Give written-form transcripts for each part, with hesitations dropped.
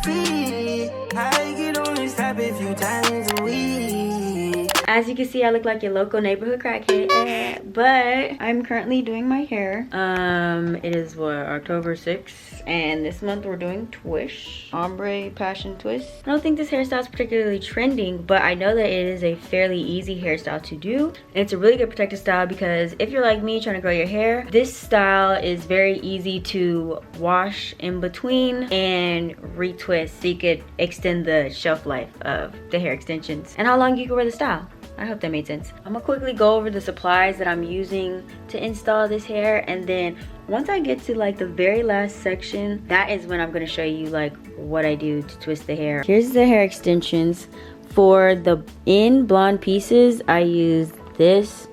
feet. I can only stop a few times a week. As you can see, I look like your local neighborhood crackhead, but I'm currently doing my hair. It is what, October 6th, and this month we're doing Twish, Ombre Passion Twist. I don't think this hairstyle is particularly trending, but I know that it is a fairly easy hairstyle to do. And it's a really good protective style because if you're like me trying to grow your hair, this style is very easy to wash in between and retwist so you could extend the shelf life of the hair extensions and how long you can wear the style. I hope that made sense. I'm gonna quickly go over the supplies that I'm using to install this hair, and then once I get to like the very last section, that is when I'm gonna show you like what I do to twist the hair. Here's the hair extensions. For the in blonde pieces, I use this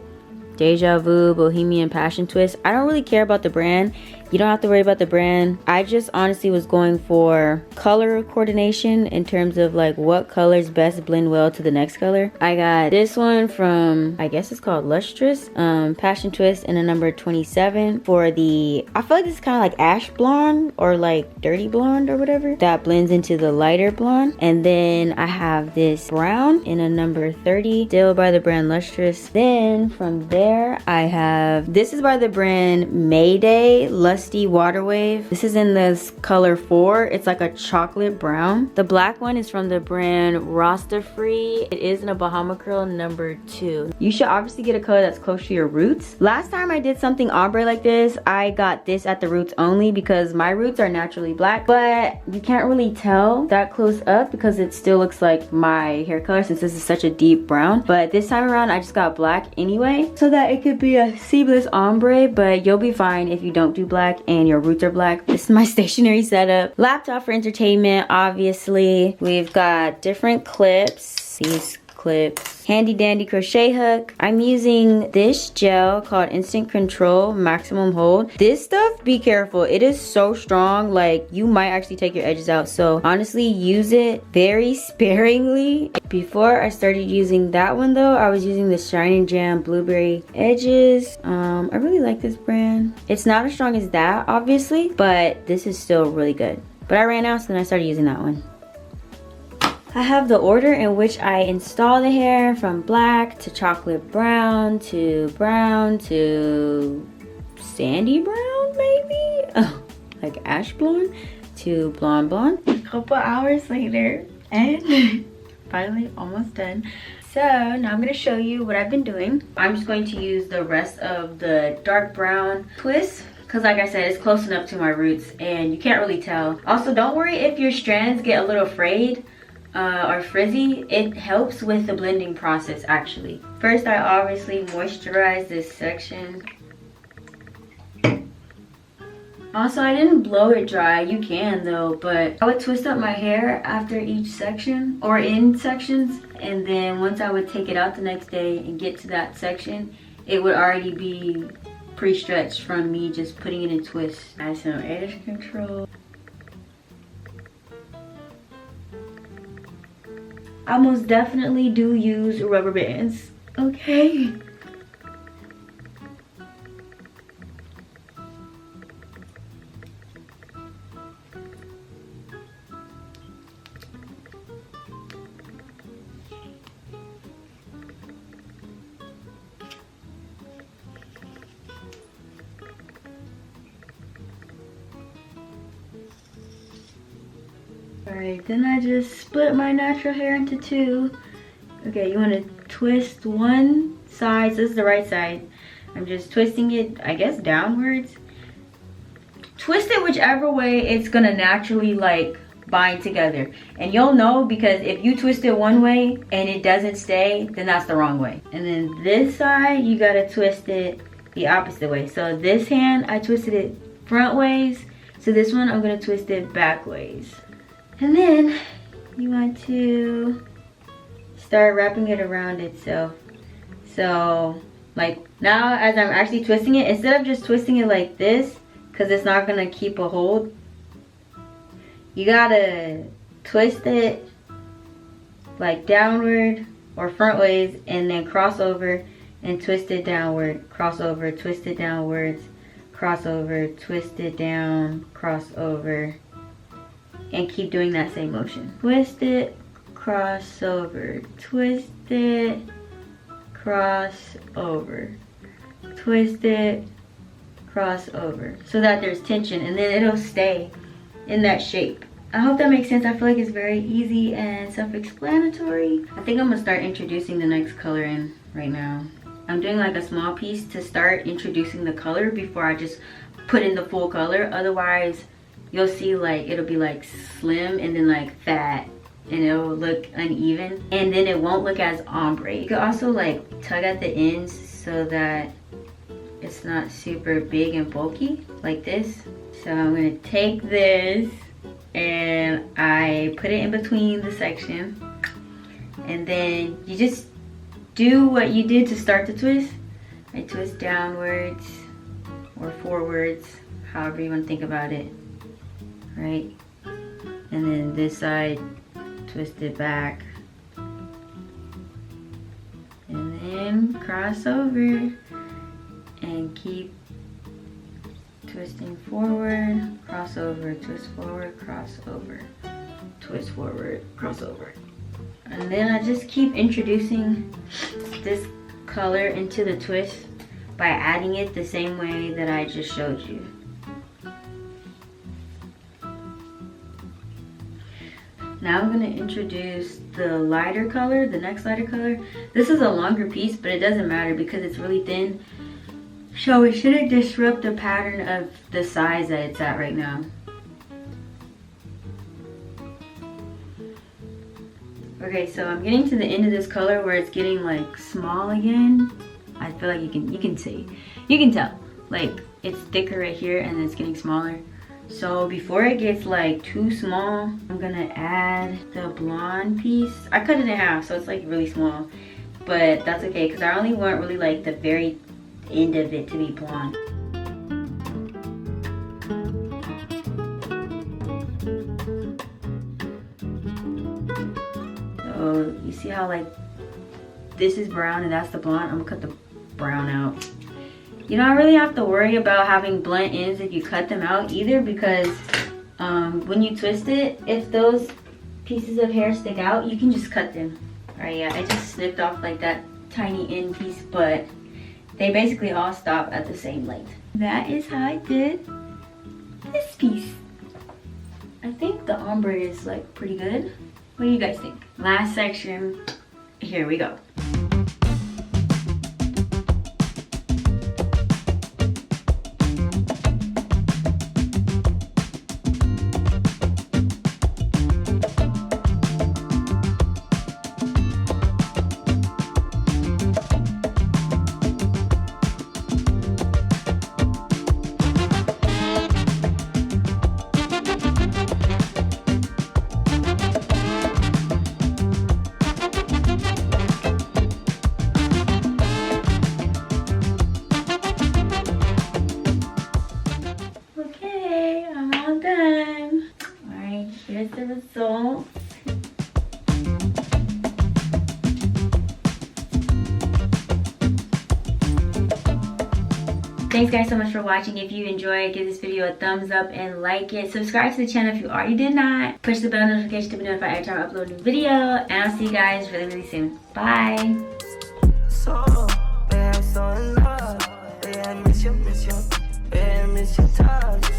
Deja Vu Bohemian Passion Twist. I don't really care about the brand. You don't have to worry about the brand. I just honestly was going for color coordination in terms of like what colors best blend well to the next color. I got this one from, I guess it's called Lustrous, Passion Twist in a number 27 for the, I feel like this is kind of like ash blonde or like dirty blonde or whatever. That blends into the lighter blonde. And then I have this brown in a number 30, still by the brand Lustrous. Then from there, I have, this is by the brand Mayday Lusty Water Wave. This is in this color 4. It's like a chocolate brown. The black one is from the brand Rasta Free. It is in a Bahama Curl number 2. You should obviously get a color that's close to your roots. Last time I did something ombre like this, I got this at the roots only because my roots are naturally black, but you can't really tell that close up because it still looks like my hair color since this is such a deep brown. But this time around, I just got black anyway so that it could be a seamless ombre, but you'll be fine if you don't do black and your roots are black. This is my stationary setup. Laptop for entertainment, obviously. We've got different clips. These clips. Handy dandy crochet hook. I'm using this gel called Instant Control Maximum Hold. This stuff, be careful. It is so strong, like you might actually take your edges out. So honestly, use it very sparingly. Before I started using that one though, I was using the Shining Jam Blueberry Edges. I really like this brand. It's not as strong as that, obviously, but this is still really good. But I ran out, so then I started using that one. I have the order in which I install the hair from black to chocolate brown to sandy brown, maybe? Oh, like ash blonde to blonde blonde. A couple hours later, and finally almost done. So now I'm going to show you what I've been doing. I'm just going to use the rest of the dark brown twist because like I said, it's close enough to my roots and you can't really tell. Also, don't worry if your strands get a little frayed or frizzy. It helps with the blending process actually. First, I obviously moisturize this section. Also, I didn't blow it dry. You can though, but I would twist up my hair after each section or in sections, and then once I would take it out the next day and get to that section, it would already be pre-stretched from me just putting it in twists. Add some edge control. I most definitely do use rubber bands, okay? Alright, then I just split my natural hair into two. Okay, you want to twist one side. So this is the right side. I'm just twisting it, I guess, downwards. Twist it whichever way it's gonna naturally like bind together. And you'll know because if you twist it one way and it doesn't stay, then that's the wrong way. And then this side, you gotta twist it the opposite way. So this hand, I twisted it front ways. So this one, I'm gonna twist it back ways. And then you want to start wrapping it around itself. So like now as I'm actually twisting it, instead of just twisting it like this, because it's not gonna keep a hold, you gotta twist it like downward or front ways and then cross over and twist it downward, cross over, twist it downwards, cross over, twist it down, cross over, and keep doing that same motion. Twist it, cross over, twist it, cross over, twist it, cross over, so that there's tension, and then it'll stay in that shape. I hope that makes sense. I feel like it's very easy and self-explanatory. I think I'm gonna start introducing the next color in right now. I'm doing like a small piece to start introducing the color before I just put in the full color. Otherwise, you'll see like it'll be like slim and then like fat, and it'll look uneven, and then it won't look as ombre. You can also like tug at the ends so that it's not super big and bulky like this. So I'm gonna take this and I put it in between the section, and then you just do what you did to start the twist. I twist downwards or forwards, however you want to think about it, right? And then this side, twist it back, and then cross over and keep twisting forward, cross over, twist forward, cross over, twist forward, cross over. And then I just keep introducing this color into the twist by adding it the same way that I just showed you. Now I'm going to introduce the lighter color, the next lighter color. This is a longer piece, but it doesn't matter because it's really thin. So it shouldn't disrupt the pattern of the size that it's at right now. Okay, so I'm getting to the end of this color where it's getting like small again. I feel like you can see. You can tell. Like it's thicker right here and it's getting smaller. So before it gets like too small, I'm gonna add the blonde piece. I cut it in half, so it's like really small. But that's okay, because I only want really like the very end of it to be blonde. So you see how like this is brown and that's the blonde? I'm gonna cut the brown out. You don't really have to worry about having blunt ends if you cut them out either, because when you twist it, if those pieces of hair stick out, you can just cut them. Alright, yeah, I just snipped off like that tiny end piece, but they basically all stop at the same length. That is how I did this piece. I think the ombre is like pretty good. What do you guys think? Last section, here we go. Here's the result. Thanks guys so much for watching. If you enjoyed, give this video a thumbs up and like it. Subscribe to the channel if you already did not. Push the bell notification to be notified every time I upload a new video. And I'll see you guys really soon. Bye. So in love, I miss your touch.